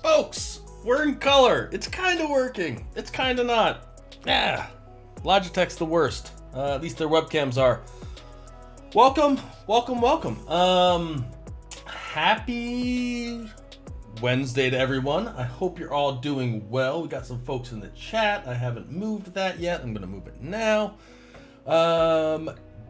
Folks, we're in color. It's kind of working. It's kind of not. Yeah, Logitech's the worst. At least their webcams are. Welcome. Happy Wednesday to everyone. I hope you're all doing well. We got some folks in the chat. I haven't moved that yet. I'm gonna move it now.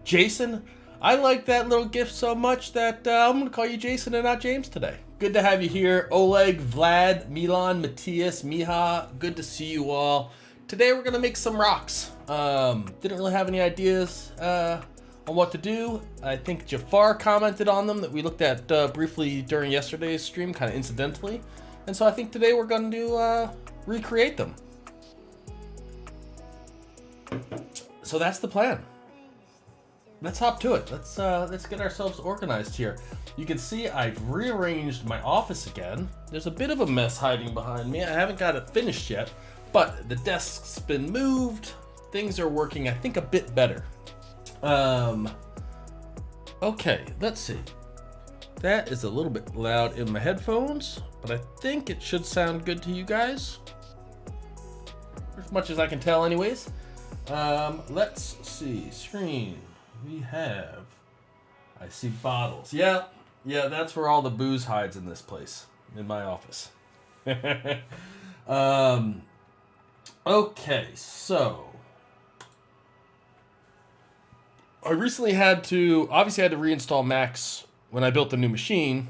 Jason, I like that little gift so much that I'm gonna call you Jason and not James today. Good to have you here. Oleg, Vlad, Milan, Matthias, Miha, good to see you all. Today we're gonna make some rocks. Didn't really have any ideas on what to do. I think Jafar commented on them that we looked at briefly during yesterday's stream, kind of incidentally. And so I think today we're going to recreate them. So that's the plan. Let's hop to it. Let's get ourselves organized here. You can see I've rearranged my office again. There's a bit of a mess hiding behind me. I haven't got it finished yet, but the desk's been moved. Things are working, I think, a bit better. Okay, let's see. That is a little bit loud in my headphones, but I think it should sound good to you guys. As much as I can tell anyways. Let's see, screen. We have, I see bottles. Yeah, that's where all the booze hides in this place, in my office. Okay, so I recently had to reinstall Max when I built the new machine,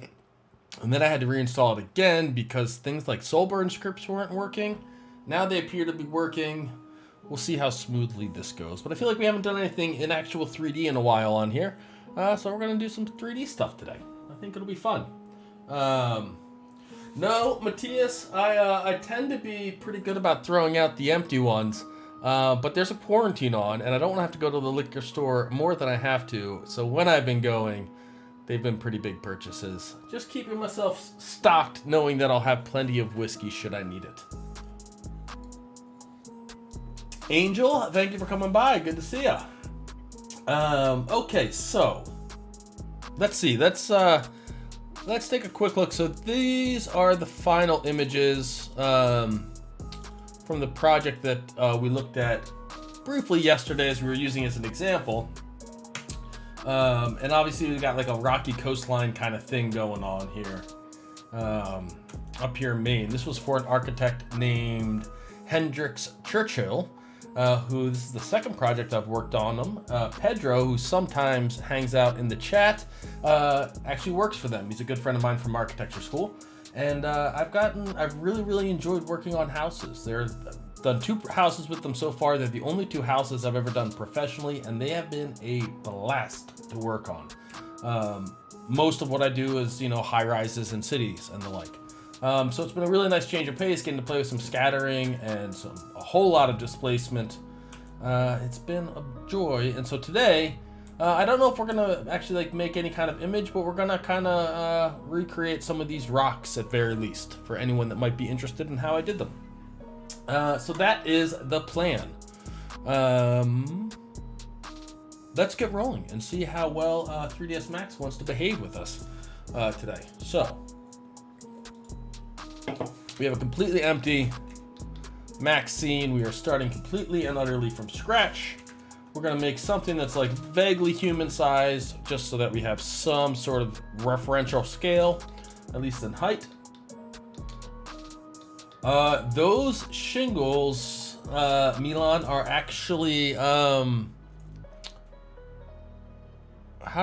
and then I had to reinstall it again because things like Soulburn scripts weren't working. Now they appear to be working. We'll see how smoothly this goes, but I feel like we haven't done anything in actual 3D in a while on here, so we're gonna do some 3D stuff today. I think it'll be fun. No, Matthias, I tend to be pretty good about throwing out the empty ones. But there's a quarantine on, and I don't want to have to go to the liquor store more than I have to. So when I've been going, they've been pretty big purchases. Just keeping myself stocked, knowing that I'll have plenty of whiskey should I need it. Angel, thank you for coming by. Good to see ya. Okay, so let's see. Let's take a quick look. So these are the final images from the project that we looked at briefly yesterday as we were using as an example. And obviously we got like a rocky coastline kind of thing going on here. Up here in Maine. This was for an architect named Hendrix Churchill, who this is the second project I've worked on them. Pedro, who sometimes hangs out in the chat, actually works for them. He's a good friend of mine from architecture school. And I've really enjoyed working on houses. I've done 2 houses with them so far. They're the only 2 houses I've ever done professionally, and they have been a blast to work on. Most of what I do is, high rises in cities and the like. So it's been a really nice change of pace, getting to play with some scattering and a whole lot of displacement. It's been a joy. And so today, I don't know if we're gonna actually make any kind of image, but we're gonna kind of recreate some of these rocks at very least for anyone that might be interested in how I did them. So that is the plan. Let's get rolling and see how well 3ds Max wants to behave with us today. So we have a completely empty Max scene. We are starting completely and utterly from scratch. We're gonna make something that's like vaguely human sized, just so that we have some sort of referential scale, at least in height. Those shingles, Milan, are actually, how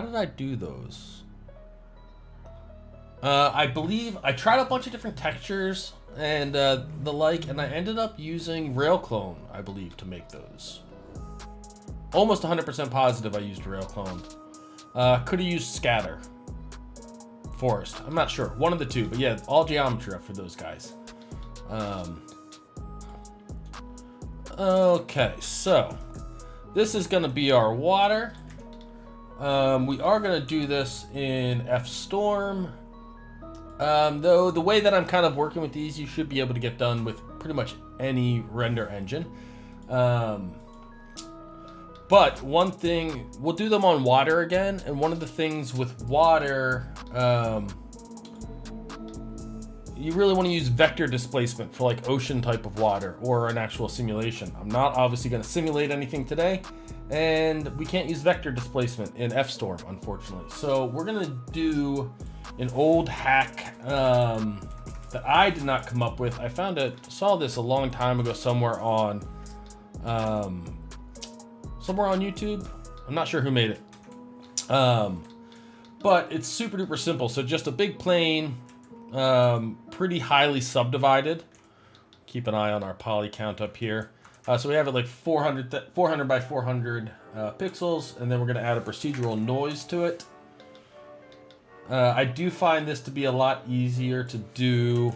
did I do those? I believe I tried a bunch of different textures and the like, and I ended up using rail clone, I believe, to make those. Almost 100% positive I used rail clone. Could have used scatter. Forest. I'm not sure. One of the 2, but yeah, all geometry for those guys. Okay, so this is going to be our water. We are going to do this in F-Storm. Though the way that I'm kind of working with these, you should be able to get done with pretty much any render engine. But one thing, we'll do them on water again, and one of the things with water you really want to use vector displacement for like ocean type of water or an actual simulation. I'm not obviously going to simulate anything today, and we can't use vector displacement in F-Storm, unfortunately. So we're going to do an old hack that I did not come up with. I saw this a long time ago somewhere on YouTube. I'm not sure who made it. But it's super duper simple. So just a big plane, pretty highly subdivided. Keep an eye on our poly count up here. So we have it like 400 by 400 pixels, and then we're going to add a procedural noise to it. I do find this to be a lot easier to do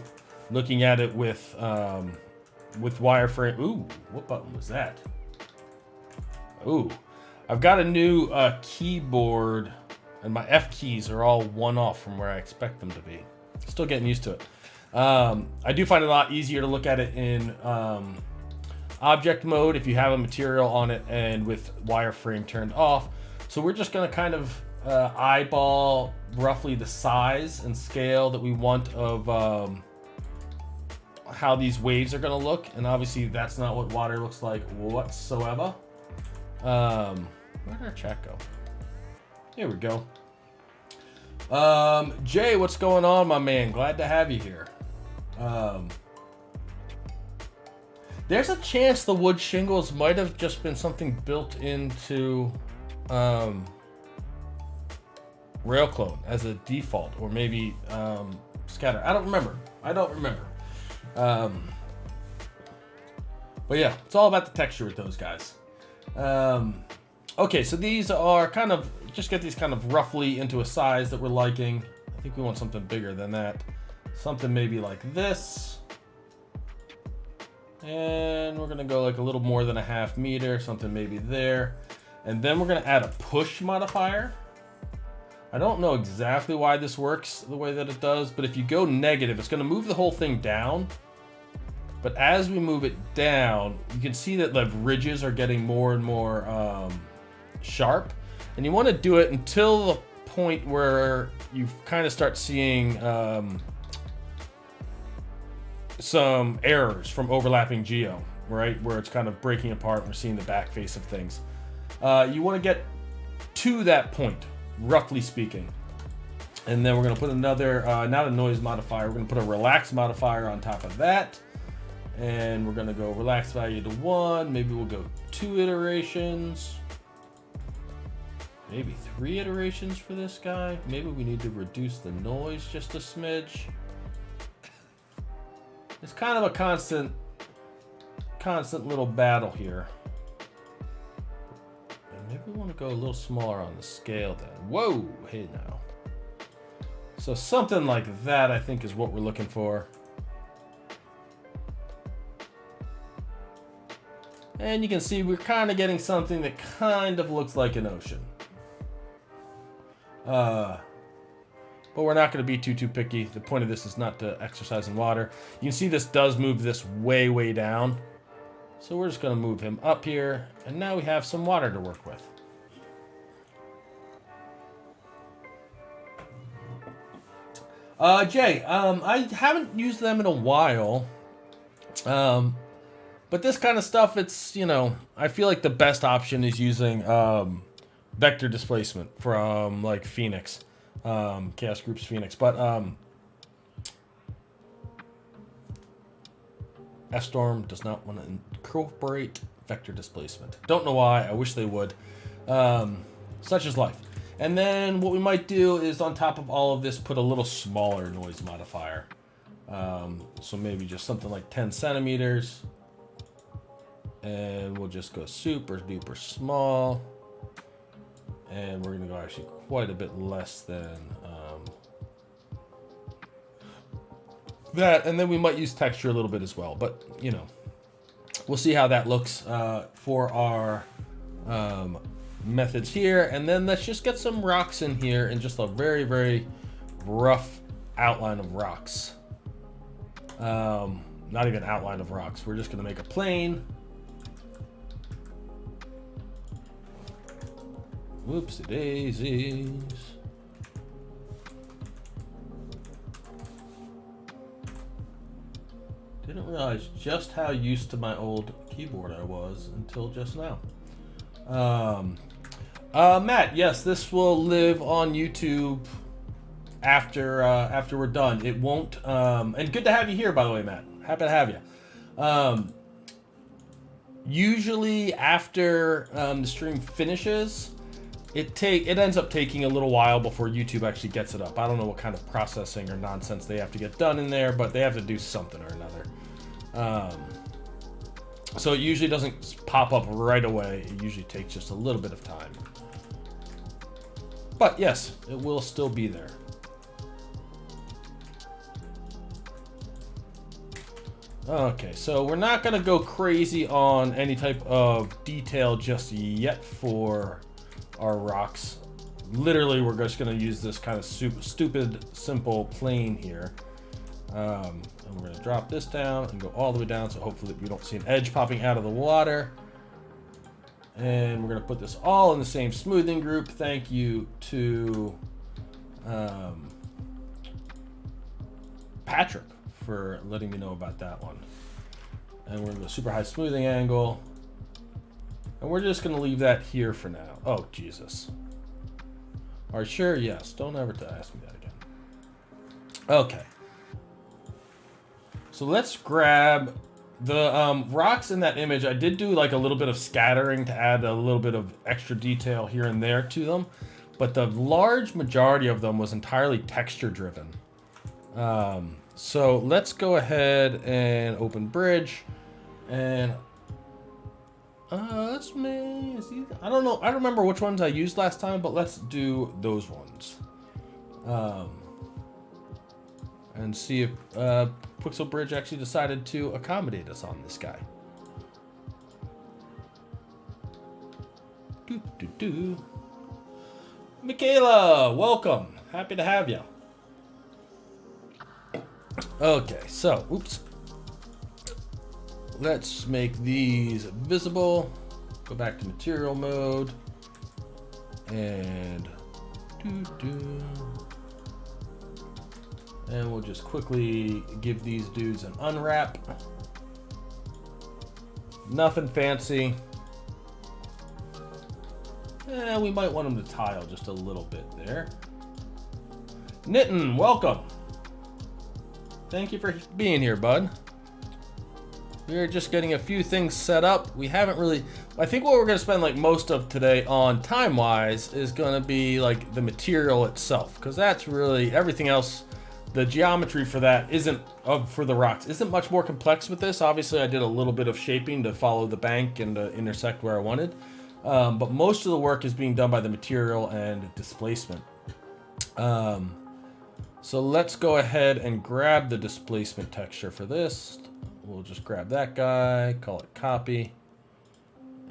looking at it with wireframe. Ooh, what button was that? Ooh, I've got a new keyboard, and my F keys are all one off from where I expect them to be. Still getting used to it. I do find it a lot easier to look at it in object mode if you have a material on it and with wireframe turned off. So we're just going to kind of eyeball roughly the size and scale that we want of how these waves are going to look, and obviously that's not what water looks like whatsoever. Where did our chat go? Here we go. Jay, what's going on, my man? Glad to have you here. There's a chance the wood shingles might have just been something built into Railclone as a default, or maybe scatter. I don't remember. But yeah, it's all about the texture with those guys. Okay, so these are kind of, just get these kind of roughly into a size that we're liking. I think we want something bigger than that. Something maybe like this. And we're gonna go like a little more than a half meter, something maybe there. And then we're gonna add a push modifier. I don't know exactly why this works the way that it does, but if you go negative, it's gonna move the whole thing down. But as we move it down, you can see that the ridges are getting more and more sharp. And you want to do it until the point where you kind of start seeing some errors from overlapping geo, right? Where it's kind of breaking apart and we're seeing the back face of things. You want to get to that point, roughly speaking. And then we're going to put another, not a noise modifier, we're going to put a relax modifier on top of that. And we're gonna go relax value to 1. Maybe we'll go 2 iterations. Maybe 3 iterations for this guy. Maybe we need to reduce the noise just a smidge. It's kind of a constant little battle here. And maybe we want to go a little smaller on the scale then. Whoa, hey now. So something like that, I think, is what we're looking for. And you can see we're kind of getting something that kind of looks like an ocean. But we're not going to be too picky. The point of this is not to exercise in water. You can see this does move this way down. So we're just going to move him up here. And now we have some water to work with. Jay, I haven't used them in a while. But this kind of stuff, it's, you know, I feel like the best option is using vector displacement from like Phoenix, Chaos Group's Phoenix. But F-Storm does not want to incorporate vector displacement. Don't know why. I wish they would. Such is life. And then what we might do is on top of all of this, put a little smaller noise modifier. So maybe just something like 10 centimeters. And we'll just go super duper small. And we're going to go actually quite a bit less than that. And then we might use texture a little bit as well. But, you know, we'll see how that looks for our methods here. And then let's just get some rocks in here and just a very rough outline of rocks. Not even outline of rocks. We're just going to make a plane. Whoopsie daisies. realize just how used to my old keyboard I was until just now. Matt, yes, this will live on YouTube after we're done. It won't. And good to have you here, by the way, Matt. Happy to have you. Usually after the stream finishes, it ends up taking a little while before YouTube actually gets it up. I don't know what kind of processing or nonsense they have to get done in there, but they have to do something or another. So it usually doesn't pop up right away. It usually takes just a little bit of time. But yes, it will still be there. Okay, so we're not going to go crazy on any type of detail just yet for our rocks. Literally, we're just going to use this kind of stupid, simple plane here. And we're going to drop this down and go all the way down, so hopefully we don't see an edge popping out of the water. And we're going to put this all in the same smoothing group. Thank you to Patrick for letting me know about that one. And we're going to go super high smoothing angle. And we're just going to leave that here for now. Oh, Jesus. Are you sure? Yes. Don't ever ask me that again. Okay. So let's grab the rocks in that image. I did do like a little bit of scattering to add a little bit of extra detail here and there to them. But the large majority of them was entirely texture driven. So let's go ahead and open bridge, and I don't know. I don't remember which ones I used last time, but let's do those ones. And see if Pixel Bridge actually decided to accommodate us on this guy. Michaela, welcome. Happy to have you. Okay, so, oops. Let's make these visible. Go back to material mode. And and we'll just quickly give these dudes an unwrap. Nothing fancy. We might want them to tile just a little bit there. Nitin, welcome. Thank you for being here, bud. We're just getting a few things set up. We haven't really... I think what we're going to spend like most of today on time-wise is going to be like the material itself, because that's really everything else. The geometry for that isn't, for the rocks, isn't much more complex with this. Obviously, I did a little bit of shaping to follow the bank and to intersect where I wanted. But most of the work is being done by the material and displacement. So let's go ahead and grab the displacement texture for this. We'll just grab that guy, call it copy,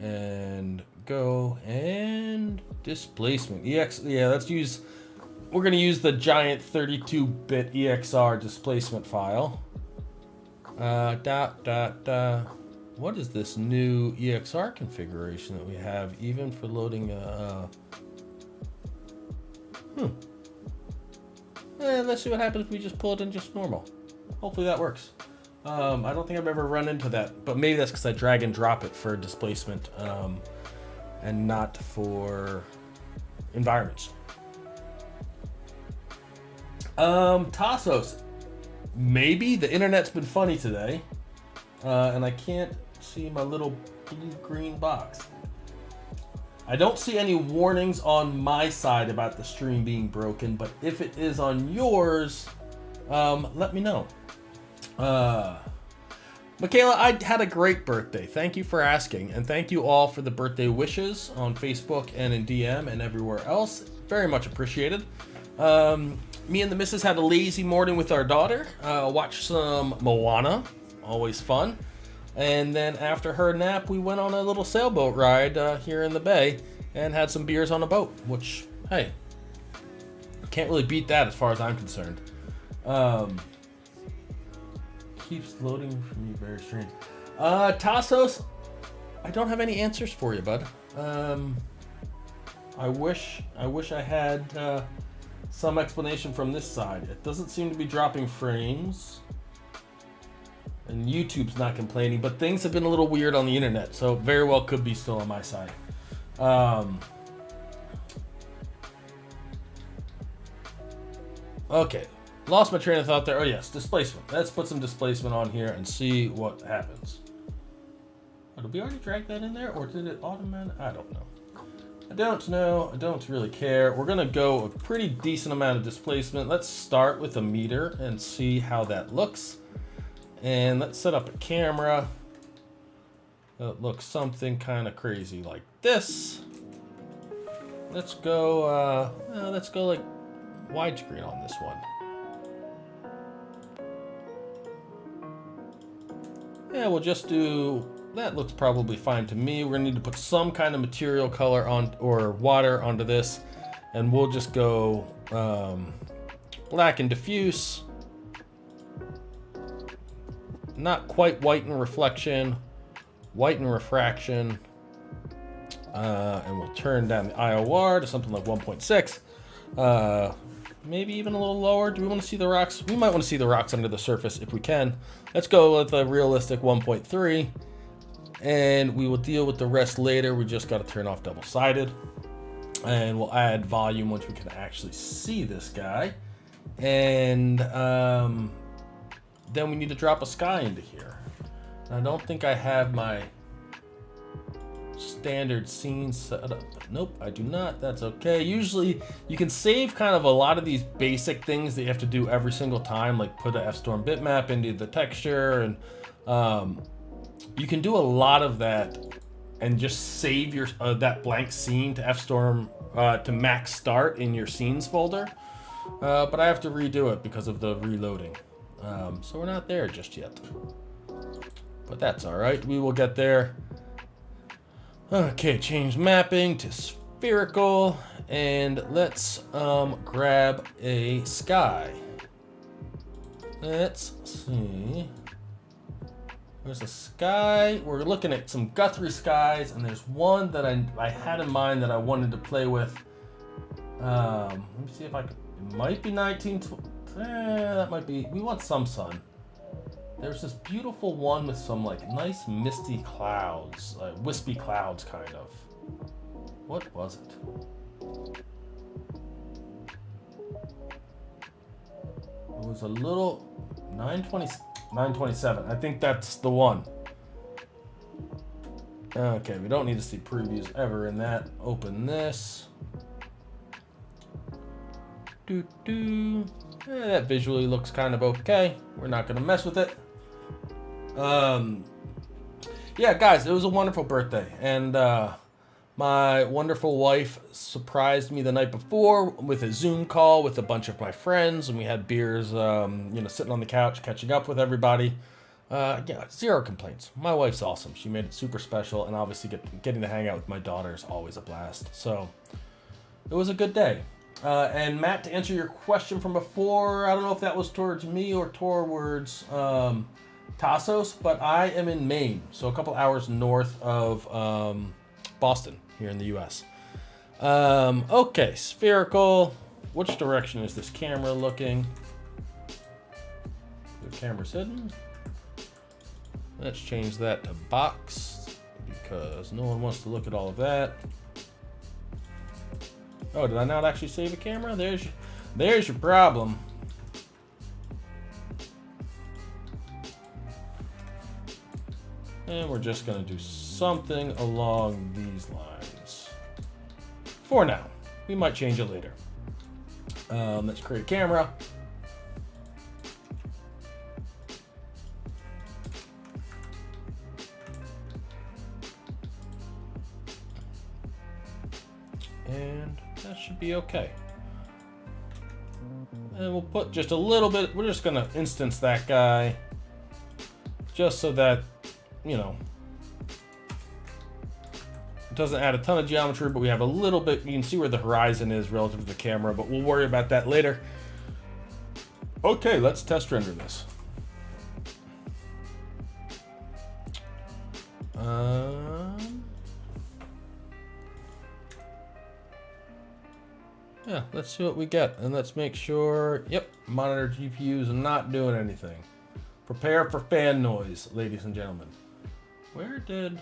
and go and displacement. Yeah, let's use, we're going to use the giant 32-bit EXR displacement file. What is this new EXR configuration that we have even for loading let's see what happens if we just pull it in just normal. Hopefully that works. I don't think I've ever run into that, but maybe that's because I drag and drop it for displacement and not for environments. Tassos, maybe the internet's been funny today, and I can't see my little blue-green box. I don't see any warnings on my side about the stream being broken, but if it is on yours, let me know. Michaela, I had a great birthday. Thank you for asking, and thank you all for the birthday wishes on Facebook and in DM and everywhere else. Very much appreciated. Me and the missus had a lazy morning with our daughter. Watched some Moana, always fun. And then after her nap, we went on a little sailboat ride here in the bay and had some beers on a boat, which, hey, can't really beat that as far as I'm concerned. Keeps loading from you, very strange. Tassos, I don't have any answers for you, bud. I wish I had some explanation from this side. It doesn't seem to be dropping frames. And YouTube's not complaining, but things have been a little weird on the internet, so very well could be still on my side. Okay, lost my train of thought there. Oh yes, displacement. Let's put some displacement on here and see what happens. Oh, did we already drag that in there, or did it automatic? I don't know. I don't know. I don't really care. We're gonna go a pretty decent amount of displacement. Let's start with a meter and see how that looks. And let's set up a camera that looks something kind of crazy like this. Let's go like widescreen on this one. Yeah, we'll just do, that looks probably fine to me. We're gonna need to put some kind of material color on, or water onto this, and we'll just go black and diffuse. Not quite white and reflection, white and refraction. And we'll turn down the IOR to something like 1.6. Maybe even a little lower. Do we want to see the rocks? We might want to see the rocks under the surface if we can. Let's go with a realistic 1.3. And we will deal with the rest later. We just got to turn off double-sided. And we'll add volume once we can actually see this guy. And then we need to drop a sky into here. And I don't think I have my standard scene set up. Nope, I do not. That's okay. Usually you can save kind of a lot of these basic things that you have to do every single time, like put a FStorm bitmap into the texture, and you can do a lot of that and just save your that blank scene to FStorm to max start in your scenes folder. But I have to redo it because of the reloading. So we're not there just yet. But that's all right. We will get there. Okay, change mapping to spherical, and let's grab a sky. Let's see. There's a sky. We're looking at some Guthrie skies, and there's one that I had in mind that I wanted to play with. Let me see if I can. It might be 1920. That might be. We want some sun. There's this beautiful one with some like nice misty clouds, wispy clouds kind of. What was it? It was a little 927. I think that's the one. Okay, we don't need to see previews ever in that. Open this. That visually looks kind of okay. We're not gonna mess with it. Yeah, guys, it was a wonderful birthday, and my wonderful wife surprised me the night before with a Zoom call with a bunch of my friends, and we had beers, sitting on the couch, catching up with everybody. Yeah, zero complaints. My wife's awesome. She made it super special, and obviously getting to hang out with my daughter is always a blast. So it was a good day. And Matt, to answer your question from before, I don't know if that was towards me or towards Tassos, but I am in Maine, so a couple hours north of Boston here in the US. Okay, spherical. Which direction is this camera looking? The camera's hidden. Let's change that to box because no one wants to look at all of that. Oh, did I not actually save a camera? There's your problem. And we're just gonna do something along these lines. For now. We might change it later. Let's create a camera. And that should be okay. And we'll put just a little bit, we're just gonna instance that guy just so that, it doesn't add a ton of geometry, but we have a little bit, you can see where the horizon is relative to the camera, but we'll worry about that later. Okay, let's test render this. Yeah, let's see what we get, and let's make sure, yep, monitor GPU is not doing anything. Prepare for fan noise, ladies and gentlemen. Where did...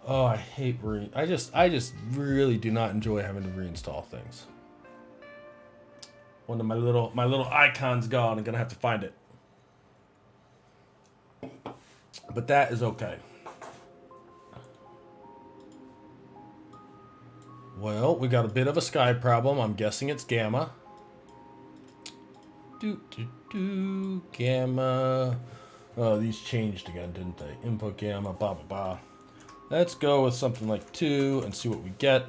Oh, I hate I just really do not enjoy having to reinstall things. One of my little icons gone. I'm gonna have to find it. But that is okay. Well, we got a bit of a sky problem. I'm guessing it's gamma. Gamma. Oh, these changed again, didn't they? Input gamma, blah, blah, blah. Let's go with something like 2 and see what we get.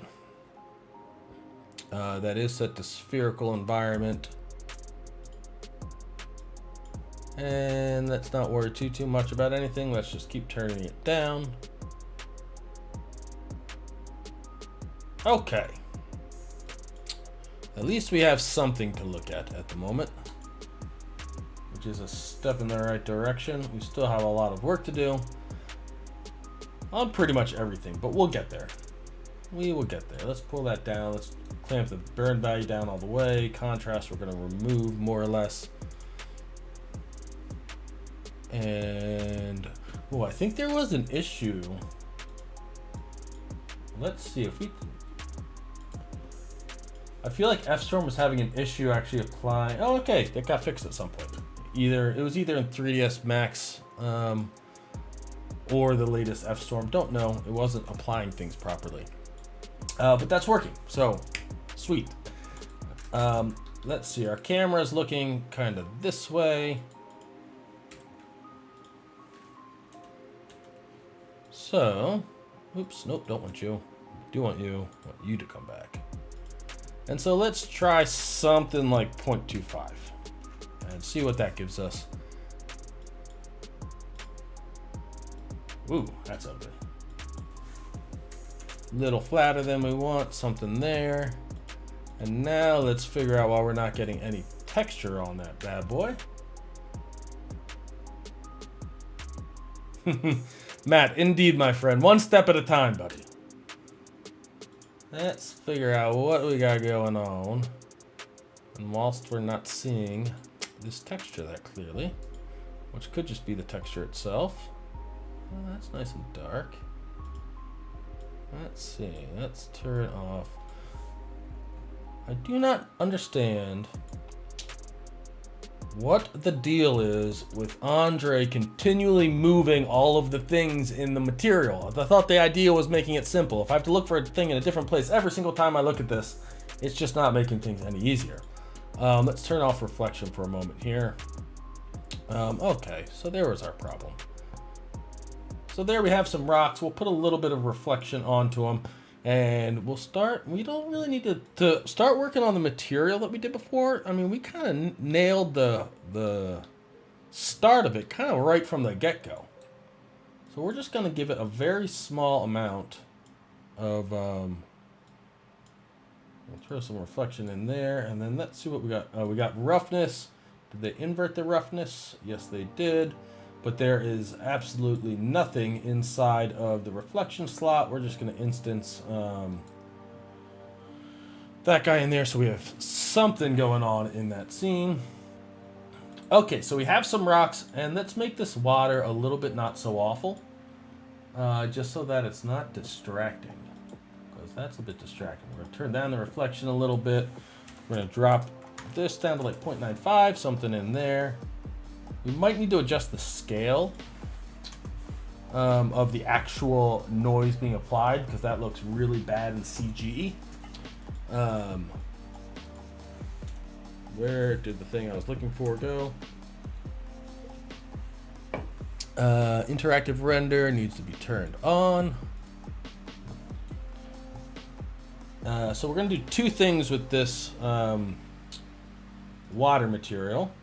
That is set to spherical environment. And let's not worry too much about anything. Let's just keep turning it down. Okay. At least we have something to look at the moment, which is a step in the right direction. We still have a lot of work to do on pretty much everything, but we'll get there. We will get there. Let's pull that down. Let's clamp the burn value down all the way. Contrast we're going to remove more or less. And oh, I think there was an issue. Let's see if we... I feel like F-Storm was having an issue actually applying... Oh, okay. That got fixed at some point. It was either in 3ds Max or the latest F-Storm. Don't know. It wasn't applying things properly. But that's working. So, sweet. Let's see. Our camera is looking kind of this way. So, oops, nope, don't want you. Do want you to come back. And so let's try something like 0.25 and see what that gives us. Ooh, that's ugly. Little flatter than we want, something there. And now let's figure out why we're not getting any texture on that bad boy. Matt, indeed, my friend. One step at a time, buddy. Let's figure out what we got going on. And whilst we're not seeing this texture that clearly, which could just be the texture itself. Well, that's nice and dark. Let's see. Let's turn it off. I do not understand what the deal is with Andre continually moving all of the things in the material. I thought the idea was making it simple. If I have to look for a thing in a different place every single time I look at this, it's just not making things any easier. Let's turn off reflection for a moment here. Okay, so there was our problem. So there we have some rocks. We'll put a little bit of reflection onto them. And we'll start, we don't really need to start working on the material that we did before. I mean, we kind of nailed the start of it kind of right from the get-go. So we're just going to give it a very small amount of, we'll throw some reflection in there, and then let's see what we got. We got roughness. Did they invert the roughness? Yes, they did. But there is absolutely nothing inside of the reflection slot. We're just going to instance that guy in there so we have something going on in that scene. Okay, so we have some rocks, and let's make this water a little bit not so awful, just so that it's not distracting, because that's a bit distracting. We're going to turn down the reflection a little bit. We're going to drop this down to like 0.95, something in there. We might need to adjust the scale of the actual noise being applied, because that looks really bad in CG. Where did the thing I was looking for go? Interactive render needs to be turned on. So we're going to do two things with this water material.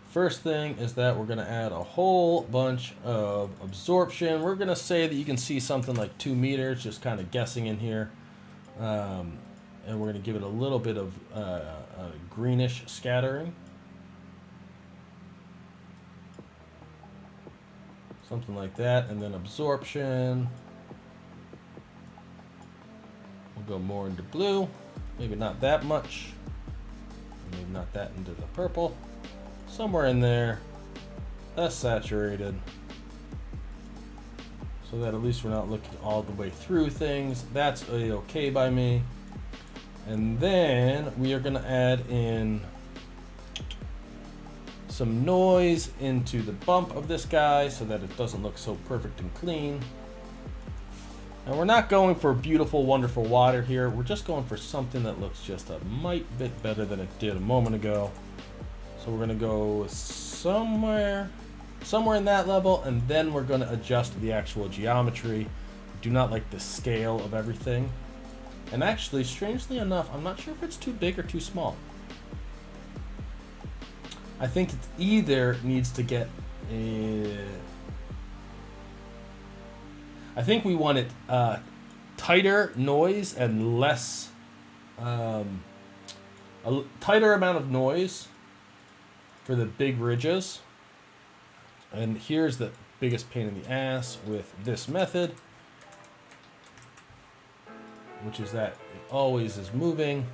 First thing is that we're going to add a whole bunch of absorption. We're going to say that you can see something like 2 meters, just kind of guessing in here. And we're going to give it a little bit of greenish scattering. Something like that. And then absorption. We'll go more into blue. Maybe not that much. Maybe not that into the purple. somewhere in there. That's saturated. So that at least we're not looking all the way through things. That's okay by me. And then we are gonna add in some noise into the bump of this guy so that it doesn't look so perfect and clean. And we're not going for beautiful, wonderful water here. We're just going for something that looks just a mite bit better than it did a moment ago. So we're gonna go somewhere in that level, and then we're gonna adjust the actual geometry. Do not like the scale of everything. And actually, strangely enough, I'm not sure if it's too big or too small. I think it either needs to get I think we want it tighter noise and less, a tighter amount of noise for the big ridges. And here's the biggest pain in the ass with this method, which is that it always is moving.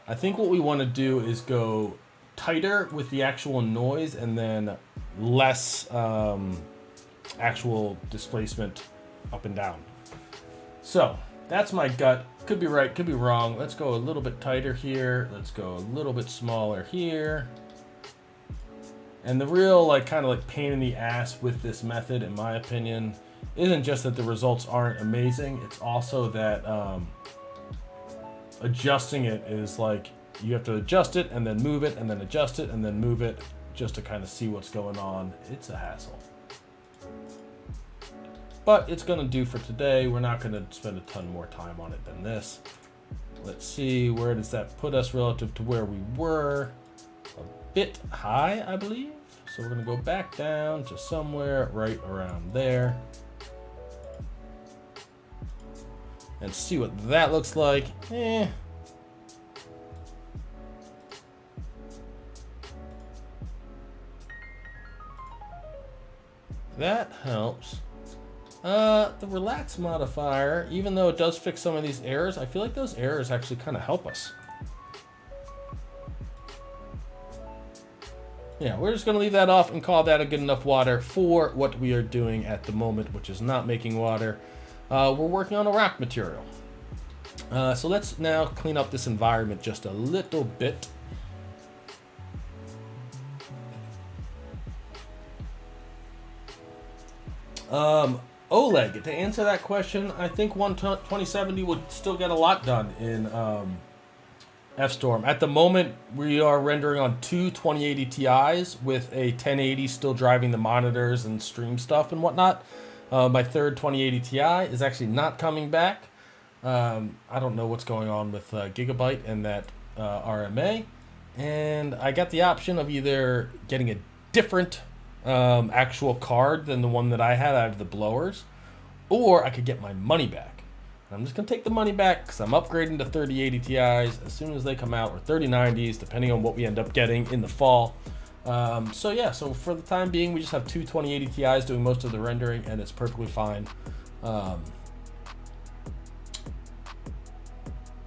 I think what we want to do is go tighter with the actual noise and then less actual displacement up and down. So that's my gut. Could be right, could be wrong. Let's go a little bit tighter here. Let's go a little bit smaller here. And the real kind of pain in the ass with this method, in my opinion, isn't just that the results aren't amazing. It's also that adjusting it is you have to adjust it and then move it and then adjust it and then move it just to kind of see what's going on. It's a hassle. But it's going to do for today. We're not going to spend a ton more time on it than this. Let's see, where does that put us relative to where we were? A bit high, I believe. So we're going to go back down to somewhere right around there. And see what that looks like. That helps. The relax modifier, even though it does fix some of these errors, I feel like those errors actually kind of help us. Yeah, we're just going to leave that off and call that a good enough water for what we are doing at the moment, which is not making water. We're working on a rock material. So let's now clean up this environment just a little bit. Oleg, to answer that question, I think 2070 would still get a lot done in F-Storm. At the moment, we are rendering on two 2080 Ti's with a 1080 still driving the monitors and stream stuff and whatnot. My third 2080 Ti is actually not coming back. I don't know what's going on with Gigabyte and that RMA. And I got the option of either getting a different actual card than the one that I had out of the blowers, or I could get my money back. I'm just going to take the money back because I'm upgrading to 3080 Ti's as soon as they come out, or 3090s, depending on what we end up getting in the fall. So yeah, so for the time being, we just have two 2080 Ti's doing most of the rendering, and it's perfectly fine.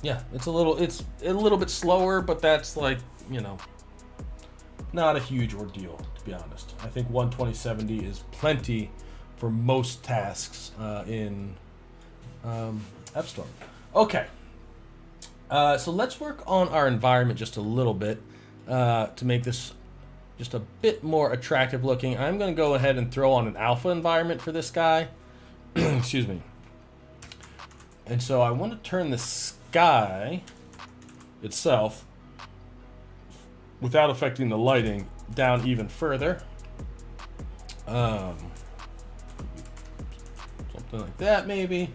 Yeah, it's a little bit slower, but that's not a huge ordeal, to be honest. I think 2070 is plenty for most tasks in F-Storm. Okay, so let's work on our environment just a little bit to make this just a bit more attractive looking. I'm going to go ahead and throw on an alpha environment for this guy. Excuse me. And so I want to turn the sky itself, without affecting the lighting, down even further. Something like that, maybe.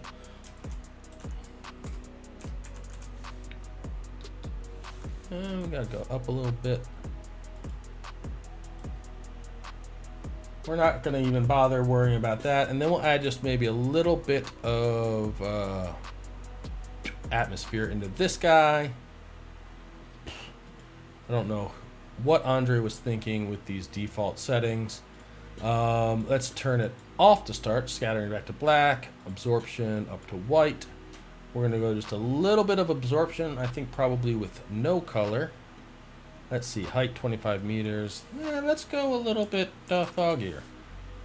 And we gotta go up a little bit. We're not gonna even bother worrying about that. And then we'll add just maybe a little bit of atmosphere into this guy. I don't know what Andre was thinking with these default settings. Let's turn it off to start, scattering back to black, absorption up to white. We're gonna go just a little bit of absorption, I think probably with no color. Let's see, height 25 meters. Let's go a little bit foggier.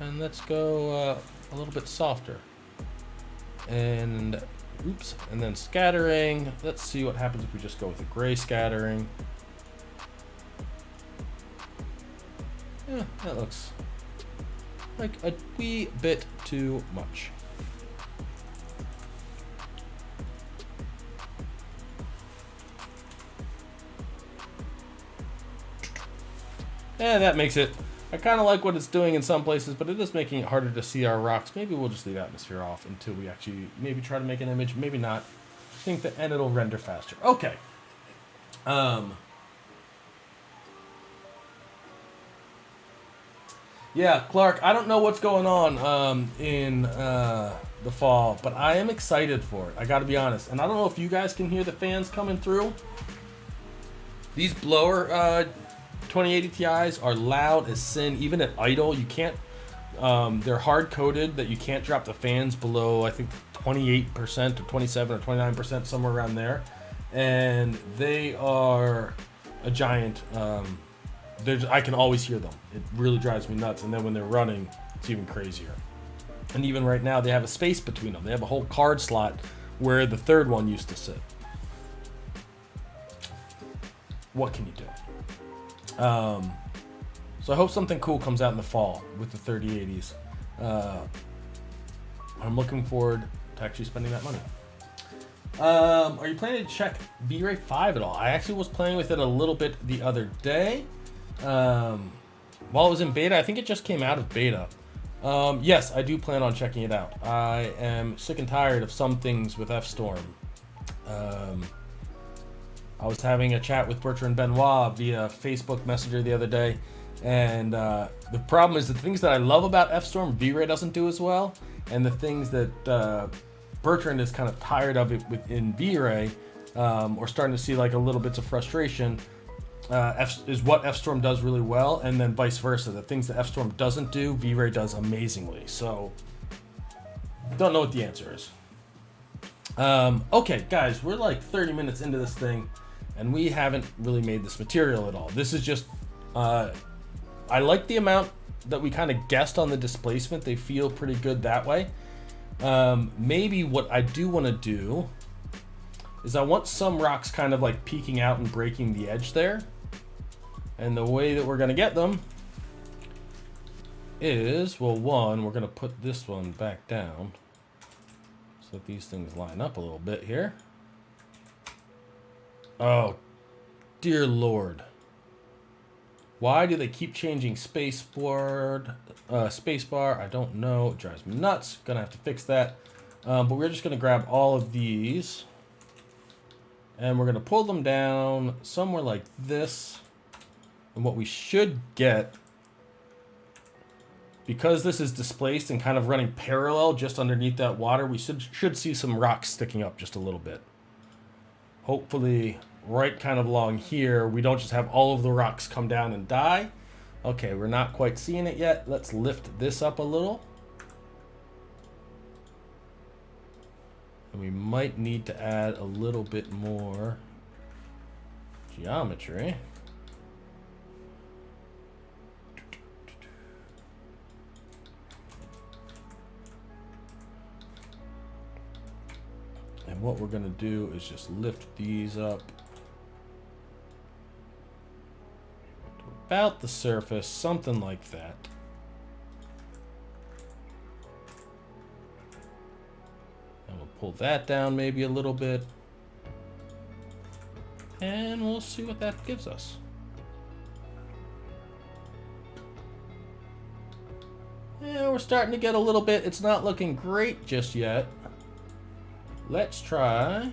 And let's go a little bit softer. And, oops, and then scattering. Let's see what happens if we just go with a gray scattering. Yeah, that looks like a wee bit too much. Yeah, that makes it. I kind of like what it's doing in some places, but it is making it harder to see our rocks. Maybe we'll just leave atmosphere off until we actually maybe try to make an image. Maybe not. I think that, and it'll render faster. Okay. Yeah, Clark, I don't know what's going on in the fall, but I am excited for it. I got to be honest. And I don't know if you guys can hear the fans coming through. These blower 2080 Ti's are loud as sin. Even at idle, you can't. They're hard coated that you can't drop the fans below, I think, 28% or 27 or 29%, somewhere around there. And they are a giant. I can always hear them. It really drives me nuts. And then when they're running, it's even crazier. And even right now, they have a space between them. They have a whole card slot where the third one used to sit. What can you do? So I hope something cool comes out in the fall with the 3080s. I'm looking forward to actually spending that money. Are you planning to check V-Ray 5 at all? I actually was playing with it a little bit the other day. While it was in beta, I think it just came out of beta. Yes, I do plan on checking it out. I am sick and tired of some things with F-Storm. I was having a chat with Bertrand Benoit via Facebook Messenger the other day, and the problem is the things that I love about F-Storm, V-Ray doesn't do as well, and the things that Bertrand is kind of tired of it within V-Ray, or starting to see like a little bits of frustration, is what F-Storm does really well, and then vice versa. The things that F-Storm doesn't do, V-Ray does amazingly. So, don't know what the answer is. Okay, guys, we're like 30 minutes into this thing, and we haven't really made this material at all. This is just, I like the amount that we kind of guessed on the displacement. They feel pretty good that way. Maybe what I do want to do is I want some rocks kind of like peeking out and breaking the edge there. And the way that we're going to get them is, well, one, we're going to put this one back down so that these things line up a little bit here. Oh, dear Lord. Why do they keep changing spacebar? I don't know. It drives me nuts. Gonna have to fix that. But we're just gonna grab all of these and we're gonna pull them down somewhere like this. And what we should get, because this is displaced and kind of running parallel just underneath that water, we should see some rocks sticking up just a little bit. Hopefully right kind of along here, we don't just have all of the rocks come down and die. Okay, we're not quite seeing it yet. Let's lift this up a little. And we might need to add a little bit more geometry. And what we're going to do is just lift these up to about the surface, something like that. And we'll pull that down maybe a little bit. And we'll see what that gives us. Yeah, we're starting to get a little bit. It's not looking great just yet. Let's try a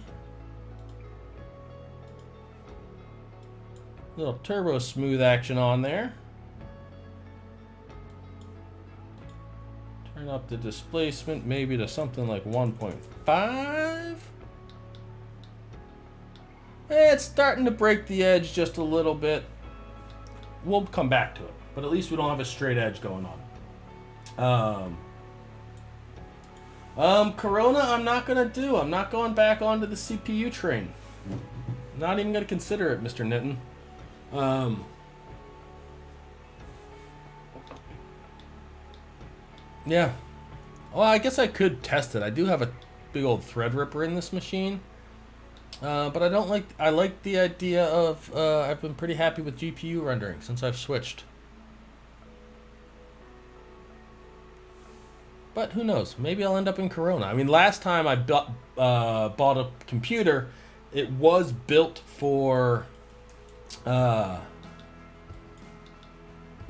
little turbo smooth action on there. Turn up the displacement maybe to something like 1.5. It's starting to break the edge just a little bit. We'll come back to it, but at least we don't have a straight edge going on. Corona, I'm not gonna do. I'm not going back onto the CPU train. Not even gonna consider it, Mr. Nitton. Yeah. Well, I guess I could test it. I do have a big old Threadripper in this machine. But I don't like. I like the idea of. I've been pretty happy with GPU rendering since I've switched. But who knows? Maybe I'll end up in Corona. I mean, last time I bought a computer, it was built for. It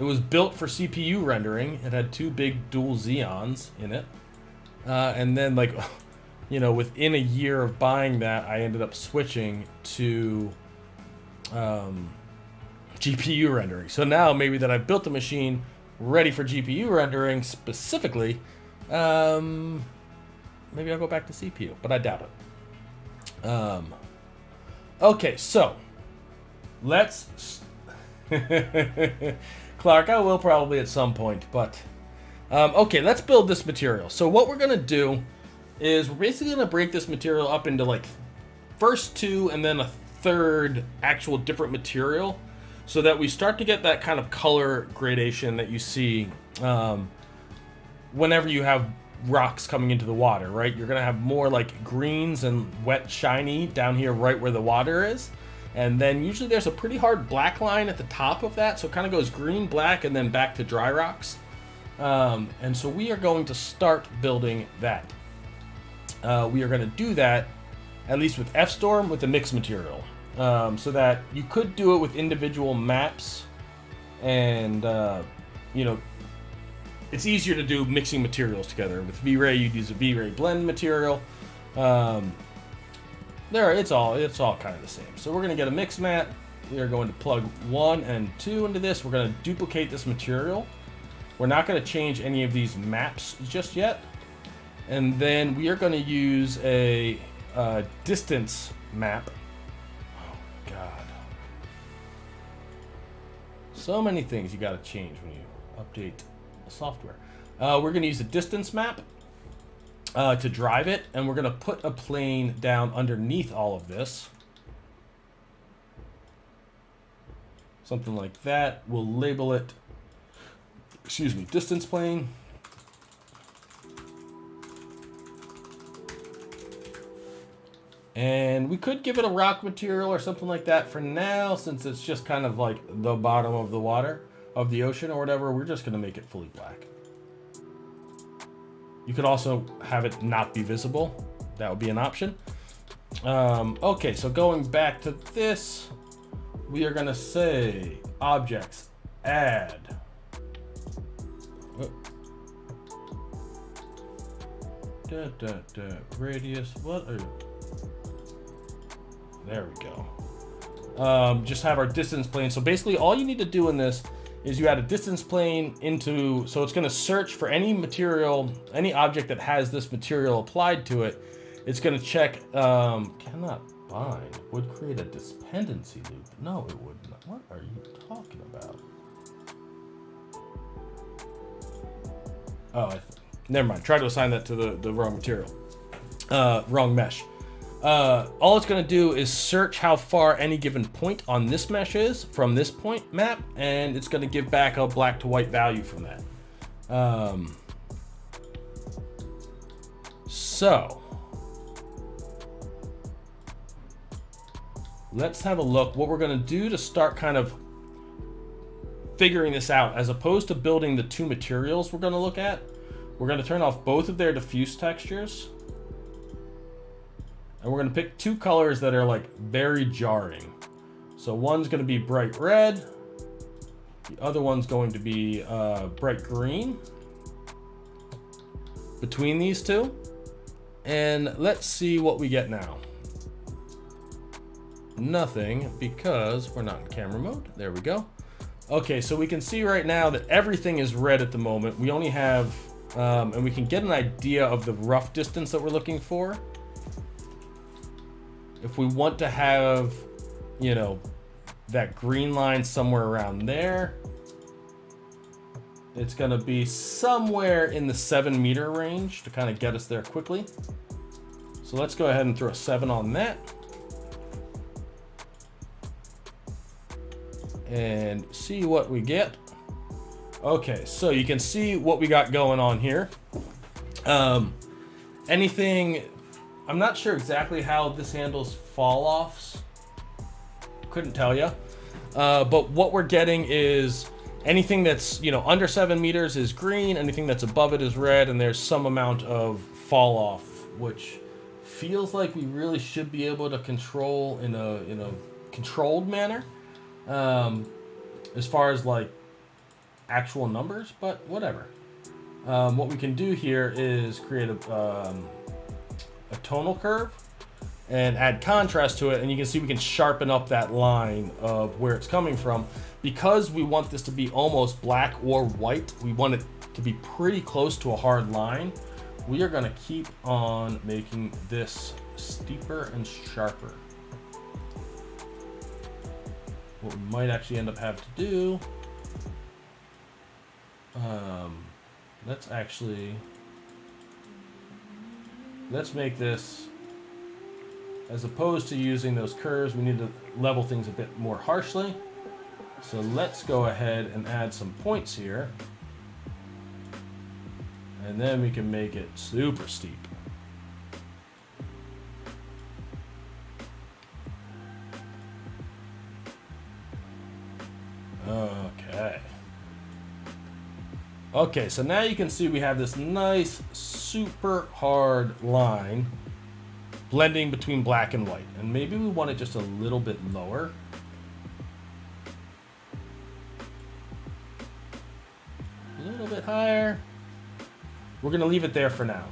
was built for CPU rendering. It had two big dual Xeons in it, and then like. You know, within a year of buying that, I ended up switching to GPU rendering. So now maybe that I've built a machine ready for GPU rendering specifically, maybe I'll go back to CPU, but I doubt it. Okay, so let's... Clark, I will probably at some point, but... okay, let's build this material. So what we're going to do is we're basically going to break this material up into like first two and then a third actual different material so that we start to get that kind of color gradation that you see whenever you have rocks coming into the water, right? You're going to have more like greens and wet shiny down here right where the water is. And then usually there's a pretty hard black line at the top of that. So it kind of goes green, black, and then back to dry rocks. And so we are going to start building that. We are going to do that, at least with F-Storm, with the mixed material. So that you could do it with individual maps. And, you know, it's easier to do mixing materials together. With V-Ray, you'd use a V-Ray blend material. It's all kind of the same. So we're going to get a mix mat. We are going to plug 1 and 2 into this. We're going to duplicate this material. We're not going to change any of these maps just yet. And then we are going to use a distance map. Oh, God. So many things you got to change when you update software. We're going to use a distance map to drive it. And we're going to put a plane down underneath all of this. Something like that. We'll label it, excuse me, distance plane. And we could give it a rock material or something like that for now, since it's just kind of like the bottom of the water, of the ocean or whatever. We're just going to make it fully black. You could also have it not be visible. That would be an option. Okay, so going back to this, we are going to say objects, add. Radius, what are... There we go. Just have our distance plane. So basically all you need to do in this is you add a distance plane into, so it's going to search for any material, any object that has this material applied to it. It's going to check, cannot bind, would create a dependency loop. No, it would not. What are you talking about? Oh, never mind. Try to assign that to the wrong material. Wrong mesh. All it's going to do is search how far any given point on this mesh is from this point map, and it's going to give back a black to white value from that. So let's have a look what we're going to do to start kind of figuring this out. As opposed to building the two materials we're going to look at, we're going to turn off both of their diffuse textures. And we're going to pick two colors that are like very jarring. So one's going to be bright red. The other one's going to be bright green. Between these two. And let's see what we get now. Nothing, because we're not in camera mode. There we go. Okay, so we can see right now that everything is red at the moment. We only have, and we can get an idea of the rough distance that we're looking for. If we want to have, you know, that green line somewhere around there, it's going to be somewhere in the 7 meter range to kind of get us there quickly. So let's go ahead and throw a 7 on that. and see what we get. Okay, so you can see what we got going on here. Anything, I'm not sure exactly how this handles fall-offs. Couldn't tell you. But what we're getting is anything that's, under 7 meters is green, anything that's above it is red, and there's some amount of fall-off, which feels like we really should be able to control in a controlled manner, as far as like actual numbers, but whatever. What we can do here is create a tonal curve and add contrast to it, and you can see we can sharpen up that line of where it's coming from. Because we want this to be almost black or white, we want it to be pretty close to a hard line. We are going to keep on making this steeper and sharper. What we might actually end up having to do, let's make this, as opposed to using those curves, we need to level things a bit more harshly. So let's go ahead and add some points here. And then we can make it super steep. Okay. Okay, so now you can see we have this nice, super hard line blending between black and white. And maybe we want it just a little bit lower. A little bit higher. We're going to leave it there for now.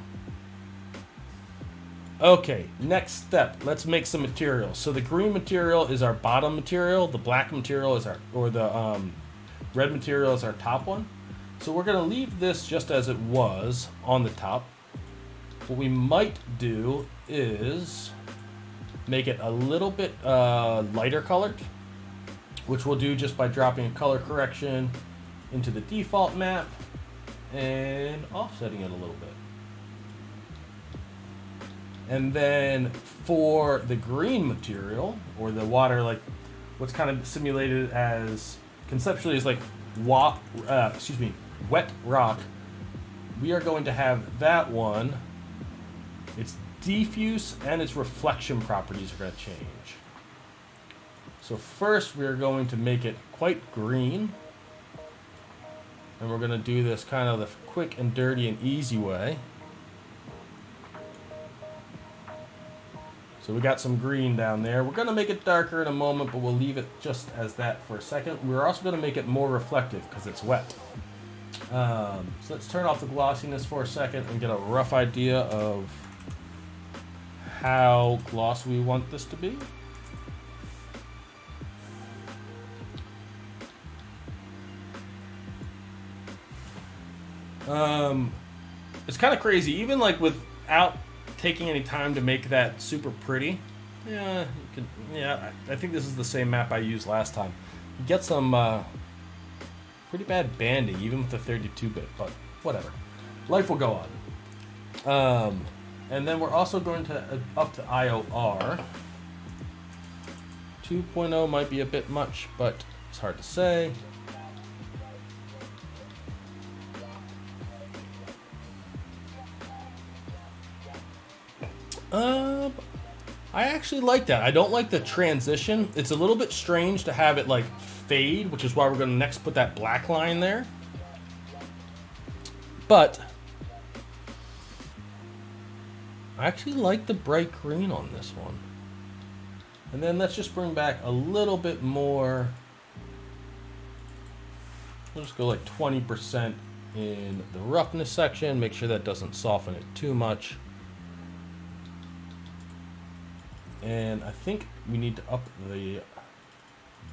Okay, next step. Let's make some material. So the green material is our bottom material. The black material is the red material is our top one. So we're going to leave this just as it was on the top. What we might do is make it a little bit lighter colored, which we'll do just by dropping a color correction into the default map and offsetting it a little bit. And then for the green material, or the water, like what's kind of simulated as conceptually is like wet rock, we are going to have that one, its diffuse and its reflection properties are going to change. So first we're going to make it quite green, and we're going to do this kind of the quick and dirty and easy way. So we got some green down there. We're going to make it darker in a moment, but we'll leave it just as that for a second. We're also going to make it more reflective because it's wet. So let's turn off the glossiness for a second and get a rough idea of how glossy we want this to be. It's kind of crazy, even like without taking any time to make that super pretty. I think this is the same map I used last time. You get some pretty bad banding, even with the 32-bit, but whatever. Life will go on. And then we're also going to up the IOR. 2.0 might be a bit much, but it's hard to say. I actually like that. I don't like the transition. It's a little bit strange to have it like fade, which is why we're going to next put that black line there. But I actually like the bright green on this one. And then let's just bring back a little bit more. We'll just go like 20% in the roughness section. Make sure that doesn't soften it too much. And I think we need to up the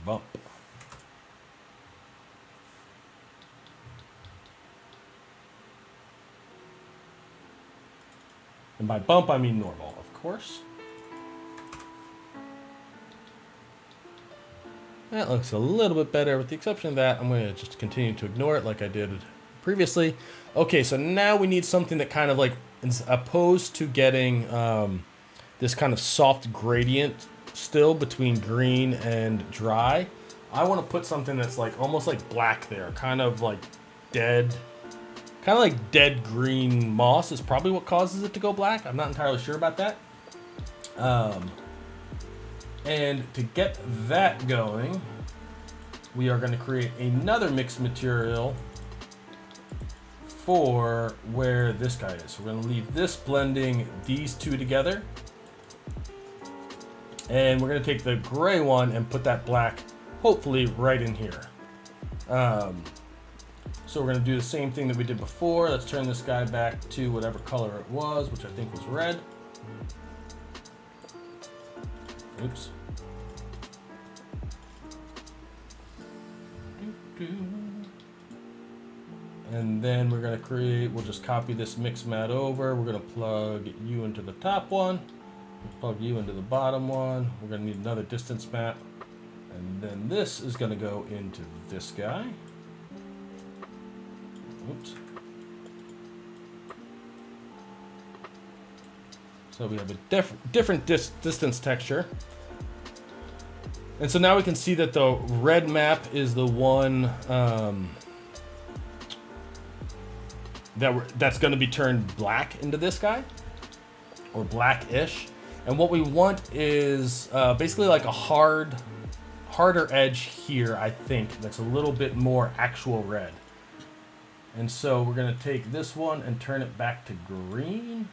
bump. And by bump, I mean normal, of course. That looks a little bit better. With the exception of that, I'm going to just continue to ignore it like I did previously. Okay, so now we need something that kind of like, as opposed to getting this kind of soft gradient still between green and dry, I want to put something that's like almost like black there, kind of like dead, kind of like dead green moss is probably what causes it to go black. I'm not entirely sure about that. And to get that going, we are going to create another mixed material for where this guy is. We're going to leave this blending these two together. And we're going to take the gray one and put that black, hopefully, right in here. So we're going to do the same thing that we did before. Let's turn this guy back to whatever color it was, which I think was red. Oops. And then we're going to create, we'll just copy this mix mat over. We're going to plug you into the top one, plug you into the bottom one. We're going to need another distance map. And then this is going to go into this guy. Oops. So we have a different distance texture. And so now we can see that the red map is the one that's going to be turned black into this guy, or blackish. And what we want is basically like a harder edge here, I think, that's a little bit more actual red. And so we're going to take this one and turn it back to green.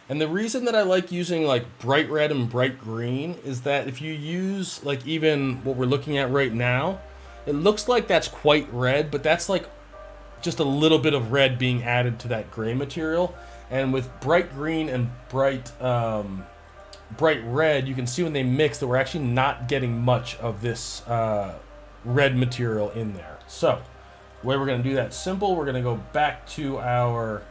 And the reason that I like using like bright red and bright green is that if you use like even what we're looking at right now, it looks like that's quite red, but that's like just a little bit of red being added to that gray material. And with bright green and bright red, you can see when they mix that we're actually not getting much of this red material in there. So the way we're going to do that simple, we're going to go back to our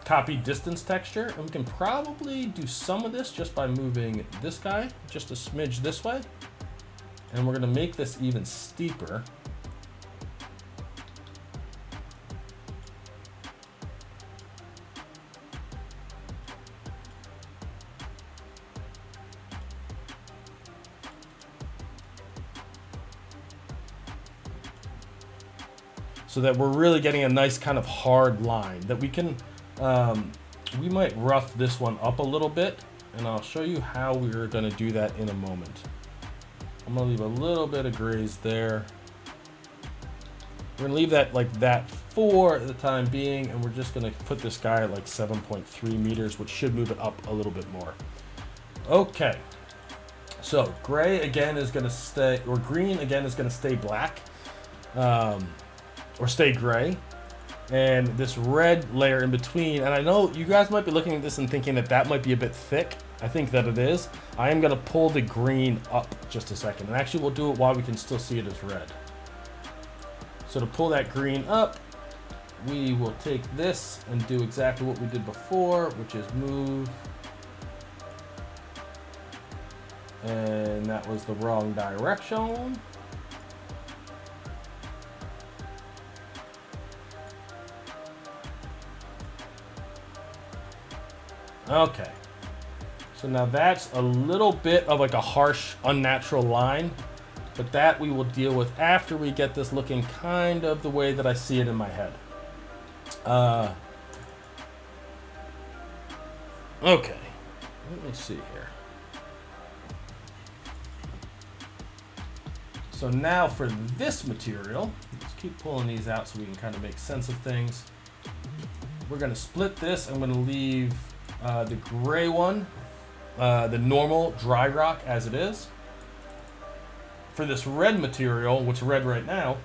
copy distance texture, and we can probably do some of this just by moving this guy just a smidge this way. And we're going to make this even steeper. So that we're really getting a nice kind of hard line that we can, we might rough this one up a little bit, and I'll show you how we're going to do that in a moment. I'm going to leave a little bit of grays there. We're going to leave that like that for the time being, and we're just going to put this guy at like 7.3 meters, which should move it up a little bit more. Okay, so gray again is going to stay, or green again is going to stay black, or stay gray. And this red layer in between, and I know you guys might be looking at this and thinking that that might be a bit thick. I think that it is. I am going to pull the green up just a second, and actually we'll do it while we can still see it as red. So to pull that green up, we will take this and do exactly what we did before, which is move. And that was the wrong direction. Okay, so now that's a little bit of like a harsh, unnatural line, but that we will deal with after we get this looking kind of the way that I see it in my head. Okay, let me see here. So now for this material, let's keep pulling these out so we can kind of make sense of things. We're going to split this. I'm going to leave the gray one, the normal dry rock as it is. For this red material, which is red right now,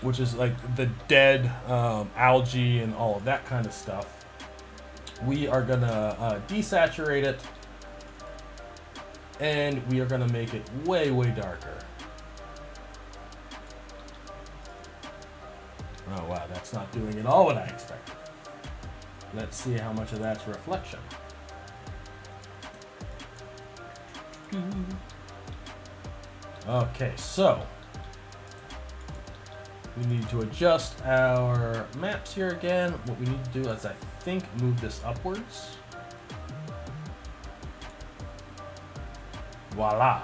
which is like the dead algae and all of that kind of stuff, we are gonna desaturate it, and we are gonna make it way, way darker. Oh wow, that's not doing at all what I expected. Let's see how much of that's reflection. Okay, so we need to adjust our maps here again. What we need to do is, I think, move this upwards. Voila.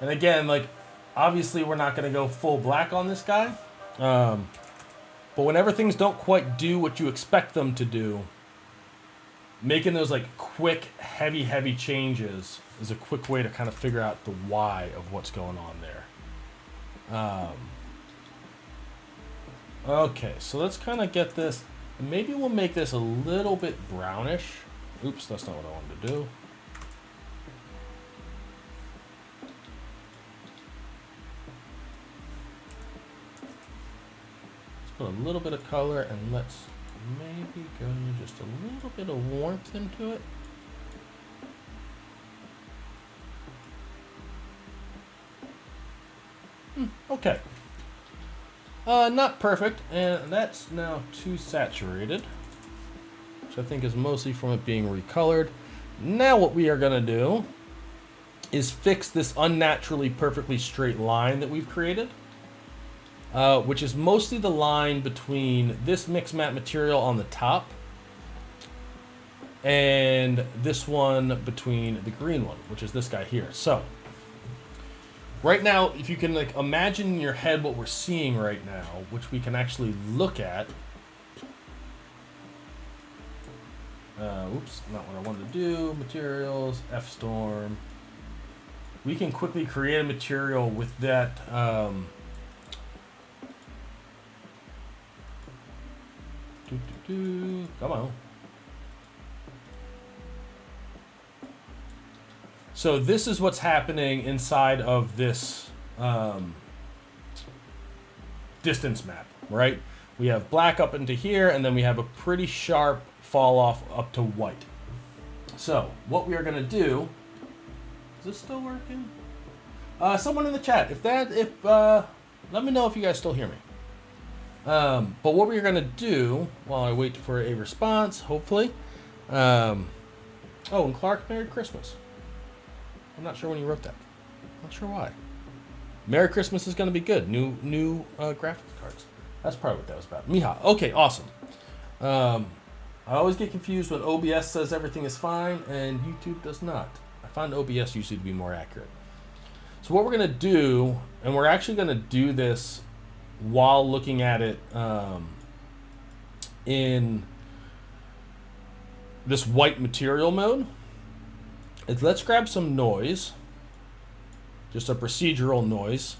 And again, like, obviously we're not going to go full black on this guy. But whenever things don't quite do what you expect them to do, making those like quick, heavy changes is a quick way to kind of figure out the why of what's going on there. Okay, so let's kind of get this. Maybe we'll make this a little bit brownish. Oops, that's not what I wanted to do. Let's put a little bit of color and let's maybe go just a little bit of warmth into it. Okay. Not perfect, and that's now too saturated, which I think is mostly from it being recolored. Now what we are going to do is fix this unnaturally perfectly straight line that we've created, which is mostly the line between this mix matte material on the top and this one between the green one, which is this guy here. So right now, if you can like imagine in your head what we're seeing right now, which we can actually look at. Oops, not what I wanted to do. Materials, F-Storm. We can quickly create a material with that. Come on. So this is what's happening inside of this distance map, right? We have black up into here, and then we have a pretty sharp fall off up to white. So what we are going to do, is this still working? Someone in the chat, let me know if you guys still hear me. But what we're going to do while I wait for a response, hopefully. Oh, and Clark, Merry Christmas. I'm not sure when you wrote that. Not sure why. Merry Christmas is going to be good. New graphics cards. That's probably what that was about. Miha. Okay, awesome. I always get confused when OBS says everything is fine and YouTube does not. I find OBS usually to be more accurate. So what we're going to do, and we're actually going to do this while looking at it in this white material mode, is let's grab some noise, just a procedural noise,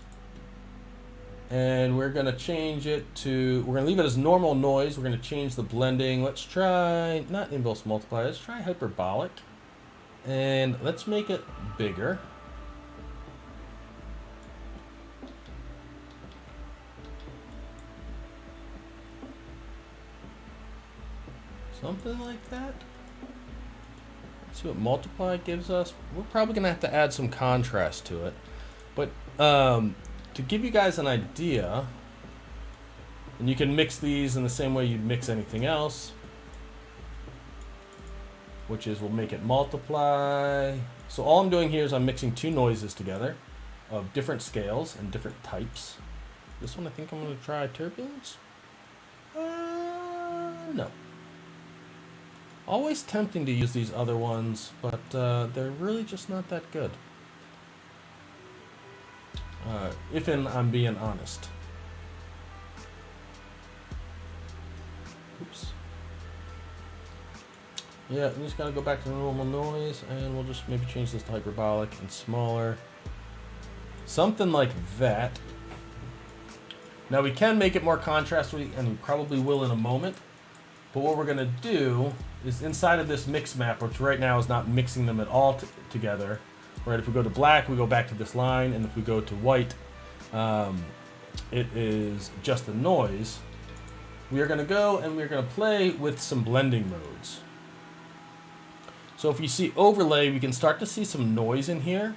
and we're going to change it to, we're going to leave it as normal noise. We're going to change the blending. Let's try, not inverse multiply, let's try hyperbolic, and let's make it bigger. Something like that. Let's see what multiply gives us. We're probably going to have to add some contrast to it. But to give you guys an idea, and you can mix these in the same way you'd mix anything else, which is we'll make it multiply. So all I'm doing here is I'm mixing two noises together of different scales and different types. This one I think I'm going to try turbulence. No. Always tempting to use these other ones, but they're really just not that good. If I'm being honest. Oops. Yeah, we just gotta go back to normal noise, and we'll just maybe change this to hyperbolic and smaller. Something like that. Now we can make it more contrasty, and we probably will in a moment. But what we're gonna do is inside of this mix map, which right now is not mixing them at all together. Right, if we go to black, we go back to this line, and if we go to white, it is just the noise. We are going to go and we're going to play with some blending modes. So if you see overlay, we can start to see some noise in here.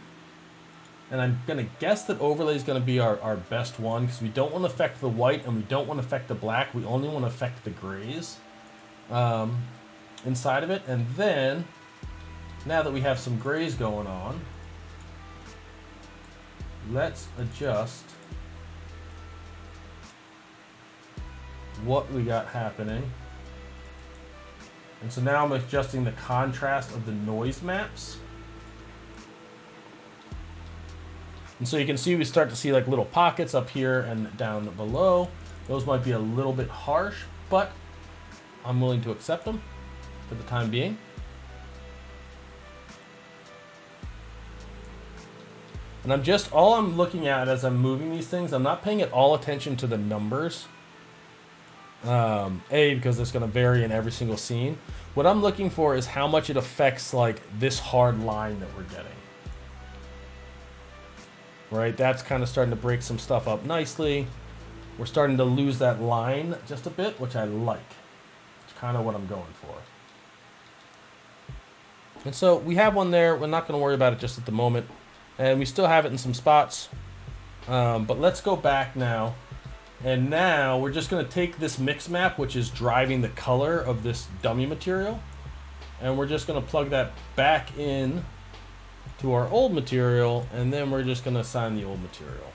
And I'm going to guess that overlay is going to be our best one, because we don't want to affect the white and we don't want to affect the black. We only want to affect the grays inside of it. And then, now that we have some grays going on, let's adjust what we got happening And so now I'm adjusting the contrast of the noise maps. And so you can see we start to see like little pockets up here and down below. Those might be a little bit harsh, but I'm willing to accept them for the time being. And all I'm looking at as I'm moving these things, I'm not paying at all attention to the numbers. Because it's going to vary in every single scene. What I'm looking for is how much it affects like this hard line that we're getting. Right, that's kind of starting to break some stuff up nicely. We're starting to lose that line just a bit, which I like. It's kind of what I'm going for. And so we have one there. We're not going to worry about it just at the moment. And we still have it in some spots. But let's go back now. And now we're just going to take this mix map, which is driving the color of this dummy material. And we're just going to plug that back in to our old material, and then we're just going to assign the old material.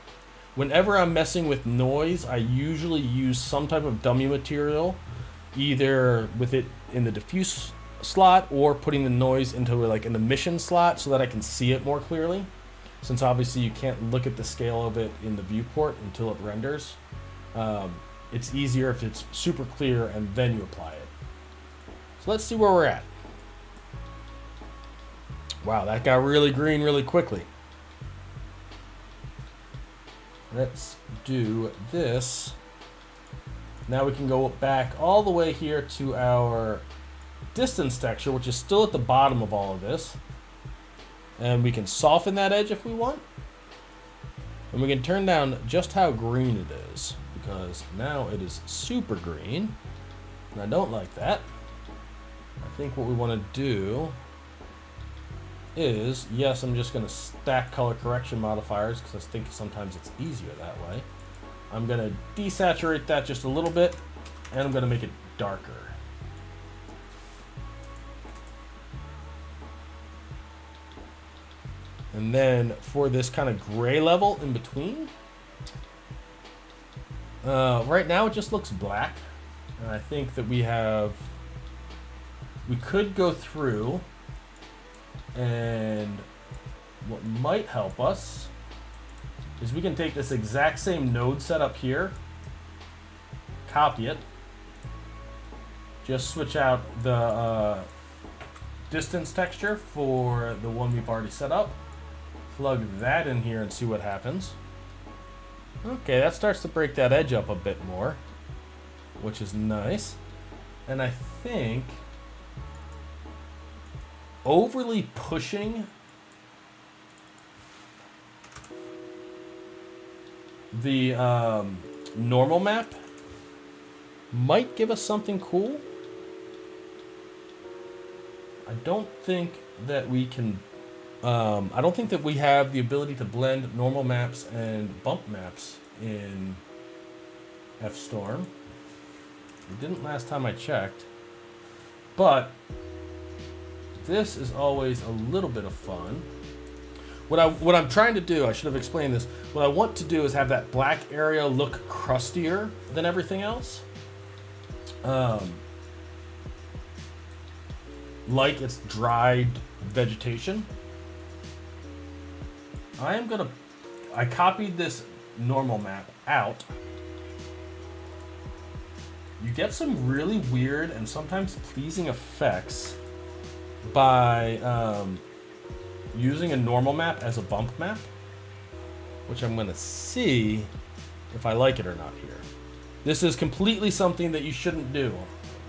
Whenever I'm messing with noise, I usually use some type of dummy material, either with it in the diffuse slot or putting the noise into like an emission slot so that I can see it more clearly, since obviously you can't look at the scale of it in the viewport until it renders. It's easier if it's super clear and then you apply it. So let's see where we're at. Wow, that got really green really quickly. Let's do this. Now we can go back all the way here to our distance texture, which is still at the bottom of all of this. And we can soften that edge if we want. And we can turn down just how green it is, because now it is super green. And I don't like that. I think what we want to do is, yes, I'm just going to stack color correction modifiers because I think sometimes it's easier that way. I'm going to desaturate that just a little bit, and I'm going to make it darker. And then for this kind of gray level in between, right now it just looks black. And I think that we could go through, and what might help us is we can take this exact same node setup here, copy it, just switch out the distance texture for the one we've already set up, plug that in here and see what happens. Okay, that starts to break that edge up a bit more, which is nice. And I think overly pushing the normal map might give us something cool. I don't think that we can I don't think that we have the ability to blend normal maps and bump maps in F-Storm. We didn't last time I checked, but this is always a little bit of fun. What I'm trying to do, I should have explained this. What I want to do is have that black area look crustier than everything else. Like it's dried vegetation. I copied this normal map out. You get some really weird and sometimes pleasing effects by using a normal map as a bump map, which I'm going to see if I like it or not here. This is completely something that you shouldn't do.